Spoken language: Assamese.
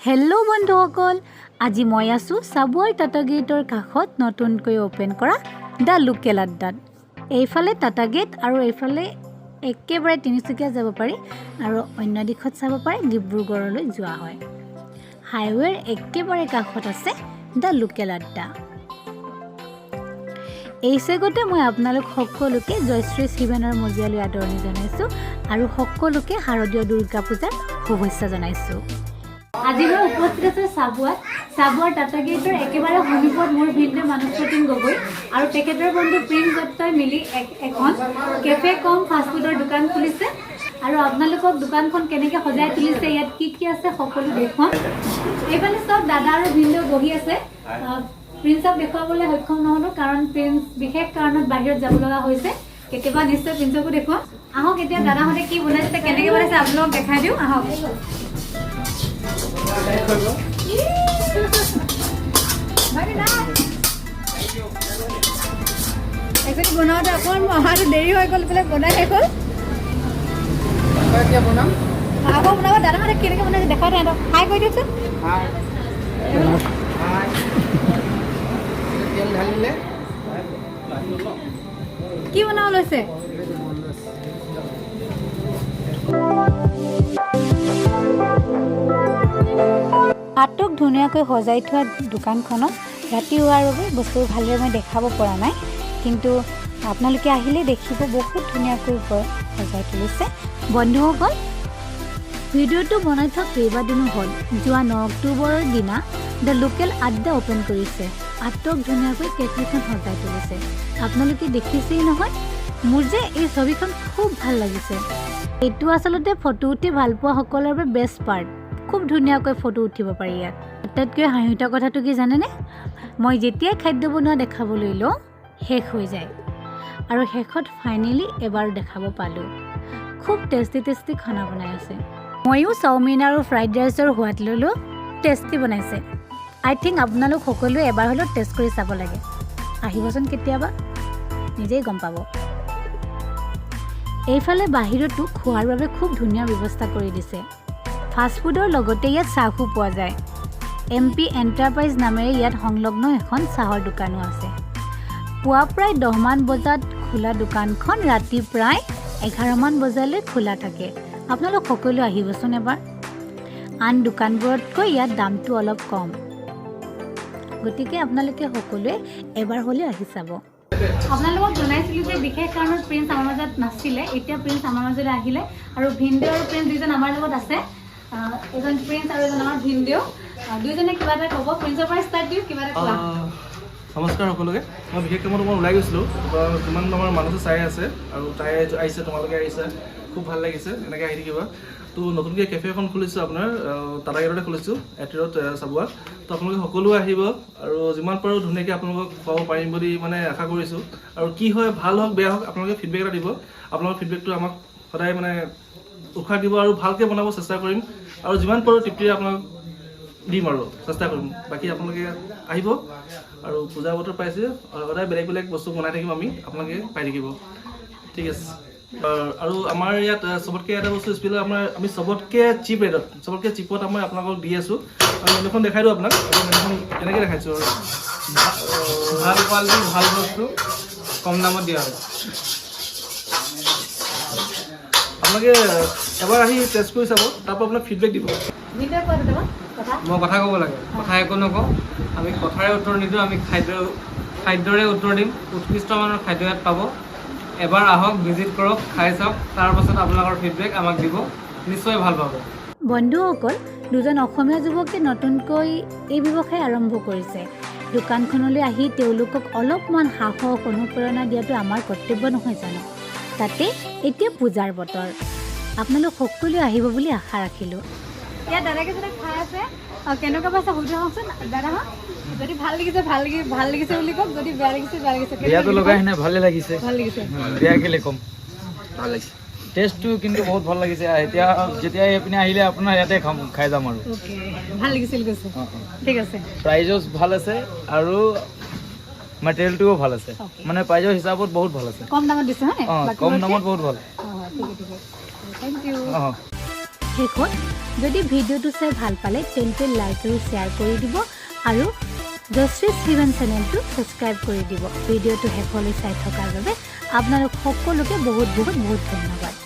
হেল্ল' বন্ধুসকল, আজি মই আছোঁ চাবুৱাৰ টাটা গেটৰ কাষত নতুনকৈ অ'পেন কৰা দ্য লোকেল আড্ডাত। এইফালে টাটা গেট আৰু এইফালে একেবাৰে তিনিচুকীয়া যাব পাৰি আৰু অন্য দিশত চাব পাৰি ডিব্ৰুগড়লৈ যোৱা হয়। হাইৱেৰ একেবাৰে কাষত আছে দ্য লোকেল আড্ডা। এই চেগতে মই আপোনালোক সকলোকে জয়শ্ৰী শিৱেনৰ মজিয়ালৈ আদৰণি জনাইছোঁ আৰু সকলোকে শাৰদীয় দুৰ্গা পূজাৰ শুভেচ্ছা জনাইছোঁ। আজি মই উপস্থিত আছোঁ চাবুৱাৰ টাটা গেটৰ একেবাৰে সমীপত মোৰ ভিনদেউ মানসপ্ৰতিম গগৈ আৰু তেখেতৰ বন্ধু প্ৰেম দত্তই মিলি এখন কেফে কম ফাষ্টফুডৰ দোকান খুলিছে আৰু আপোনালোকক দোকানখন কেনেকৈ সজাই তুলিছে, ইয়াত কি আছে সকলো দেখুৱাম। এইফালে চব দাদা আৰু ভিনদেউ বহি আছে। প্ৰিন্সক দেখুৱাবলৈ সক্ষম নহ'লো কাৰণ প্ৰিন্স বিশেষ কাৰণত বাহিৰত যাব লগা হৈছে। কেতিয়াবা নিশ্চয় প্ৰিন্সকো দেখুৱাম। আহক এতিয়া দাদাহঁতে কি বনাইছে, কেনেকৈ বনাইছে আপোনালোকক দেখাই দিওঁ। আহক বনাওঁতে অকণ অহাটো দেৰি হৈ গ'ল, বোলে বনাই শেষ হ'ল। আকৌ বনাব দাদাহঁতে কেনেকৈ বনাইছে দেখাই দে। হাই কৈ দিয়কচোন। কি বনাব লৈছে? আটক ধুনীয়াকৈ সজাই থোৱা দোকানখনত ৰাতি হোৱাৰ বাবে বস্তু ভালদৰে মই দেখাব পৰা নাই, কিন্তু আপোনালোকে আহিলে দেখিব বহুত ধুনীয়াকৈ সজাই তুলিছে। বন্ধুসকল, ভিডিঅ'টো বনাই থোৱা কেইবাদিনো হ'ল। যোৱা 9 অক্টোবৰৰ দিনা দ্য লোকেল আড্ডা অ'পেন কৰিছে। আটক ধুনীয়াকৈ কেফেখন সজাই তুলিছে। আপোনালোকে দেখিছেই নহয়, মোৰ যে এই ছবিখন খুব ভাল লাগিছে। এইটো আচলতে ফটো উঠি ভাল পোৱা সকলৰ বাবে বেষ্ট পাৰ্ট। খুব ধুনীয়াকৈ ফটো উঠিব পাৰি ইয়াত। আটাইতকৈ হাঁহি উঠা কথাটো কি জানেনে? মই যেতিয়াই খাদ্য বনোৱা দেখাবলৈ লওঁ শেষ হৈ যায় আৰু শেষত ফাইনেলি এবাৰ দেখাব পালোঁ। খুব টেষ্টি খানা বনাই আছে। ময়ো চাওমিন আৰু ফ্ৰাইড ৰাইচৰ সোৱাদ ল'লোঁ। টেষ্টি বনাইছে। আই থিংক আপোনালোক সকলোৱে এবাৰ হ'লেও টেষ্ট কৰি চাব লাগে। আহিবচোন কেতিয়াবা, নিজেই গম পাব। এইফালে বাহিৰতো খোৱাৰ বাবে খুব ধুনীয়া ব্যৱস্থা কৰি দিছে। ফাষ্টফুডৰ লগতে ইয়াত চাহো পোৱা যায়। MP এণ্টাৰপ্ৰাইজ নামেৰে ইয়াত সংলগ্ন এখন চাহৰ দোকানো আছে। পুৱা প্ৰায় 10 মান বজাত খোলা দোকানখন ৰাতি প্ৰায় 11 মান বজালৈ খোলা থাকে। আপোনালোক সকলো আহিবচোন এবাৰ। আন দোকানবোৰতকৈ ইয়াত দামটো অলপ কম, গতিকে আপোনালোকে সকলোৱে এবাৰ হ'লেও আহি চাব। আপোনালোকক জনাইছিলোঁ যে বিশেষ কাৰণত প্ৰিন্স আমাৰ মাজত নাছিলে। এতিয়া প্ৰিন্স আমাৰ মাজলৈ আহিলে আৰু ভিনদেউ আৰু প্ৰিন্স দুইজন আমাৰ লগত আছে। এজন প্ৰিন্স আৰু এজন আমাৰ ভিনদেউ। দুইজনে কিবা এটা ক'ব। প্ৰিন্সৰ পৰা ষ্টাৰ্ট দিওঁ, কিবা এটা কোৱা। নমস্কাৰ সকলোকে। মই বিশেষকৈ মই ওলাই গৈছিলোঁ, কিমান আমাৰ মানুহ চাই আছে আৰু তাই আহিছে, তোমালোকে আহিছে, খুব ভাল লাগিছে। এনেকৈ আহি থাকিবা। তো নতুনকৈ কেফে এখন খুলিছোঁ আপোনাৰ টাটা গেটতে খুলিছোঁ, এটিৰত চাবুৱাত। তো আপোনালোকে সকলোৱে আহিব আৰু যিমান পাৰোঁ ধুনীয়াকৈ আপোনালোকক খুৱাব পাৰিম বুলি মানে আশা কৰিছোঁ। আৰু কি হয়, ভাল হওক বেয়া হওক, আপোনালোকে ফিডবেক এটা দিব। আপোনালোকৰ ফিডবেকটো আমাক সদায় মানে উৎসাহ দিব আৰু ভালকৈ বনাব চেষ্টা কৰিম আৰু যিমান পাৰোঁ তৃপ্তিৰে আপোনাক দিম আৰু চেষ্টা কৰিম। বাকী আপোনালোকে আহিব আৰু পূজা বতৰ পাইছে, সদায় বেলেগ বস্তু বনাই থাকিম আমি, আপোনালোকে পাই থাকিব। ঠিক আছে। আৰু আমাৰ ইয়াত চবতকৈ এটা বস্তু স্পেচিয়েল, আমি চবতকৈ চিপ ৰেটত, চবতকৈ চিপত মই আপোনালোকক দি আছোঁ। আমি মেনুখন দেখাই দিওঁ আপোনাক। মেনুখন কেনেকৈ দেখাইছোঁ আৰু ভাল কোৱালিটি, ভাল বস্তু, কম দামত দিয়া হয়। আপোনালোকে এবাৰ আহি টেষ্ট কৰি চাব, তাৰপৰা আপোনাক ফিডবেক দিব। মই কথা ক'ব লাগে, কথা একো নকওঁ। আমি কথাৰে উত্তৰ নিদিওঁ, আমি খাদ্যৰে উত্তৰ দিম। উৎকৃষ্ট মানৰ খাদ্য ইয়াত পাব। এবাৰ আহক, ভিজিট কৰক, খাই চাওক, তাৰপাছত আপোনালোকৰ ফিডবেক আমাক দিব, নিশ্চয় ভাল পাব। বন্ধুসকল, দুজন অসমীয়া যুৱকে নতুনকৈ এই ব্যৱসায় আৰম্ভ কৰিছে। দোকানখনলৈ আহি তেওঁলোকক অলপমান সাহস অনুপ্ৰেৰণা দিয়াটো আমাৰ কৰ্তব্য নহয় জানো? তাতে এতিয়া পূজাৰ বতৰ। আপোনালোক সকলোৱে আহিব বুলি আশা ৰাখিলোঁ। ইয়াত দাদাকেইজনে খাই আছে। কেনেকুৱা পাইছে সুধি আহকচোন দাদাহঁত। যদি ভাল লাগিছে বুলি কওক, যদি বেয়া লাগিছে বেয়া লাগিছে। বেয়াটো লগাই নাই, ভালে লাগিছে। বেয়া কেলে কম, ভাল লাগিছে। টেষ্টটো কিন্তু বহুত ভাল লাগিছে। এতিয়া যেতিয়া এইপিনে আহিলে আপোনাৰ ইয়াতে খাই যাম আৰু। ভাল লাগিছিল কৈছে। ঠিক আছে। প্ৰাইজো ভাল আছে আৰু মেটেৰিয়েলটোও ভাল আছে, মানে প্ৰাইজৰ হিচাপত বহুত ভাল আছে। কম দামত দিছে। কম দামত বহুত ভাল। Thank you. শেষ হ'ল যদি ভিডিঅ'টো চাই ভাল পালে তেন্তে লাইক আৰু শ্বেয়াৰ কৰি দিব আৰু জয়শ্ৰী শ্ৰীবান চেনেলটো ছাবস্ক্ৰাইব কৰি দিব ভিডিঅ'টো শেষলৈ চাই থকাৰ বাবে আপোনালোক সকলোকে বহুত বহুত বহুত ধন্যবাদ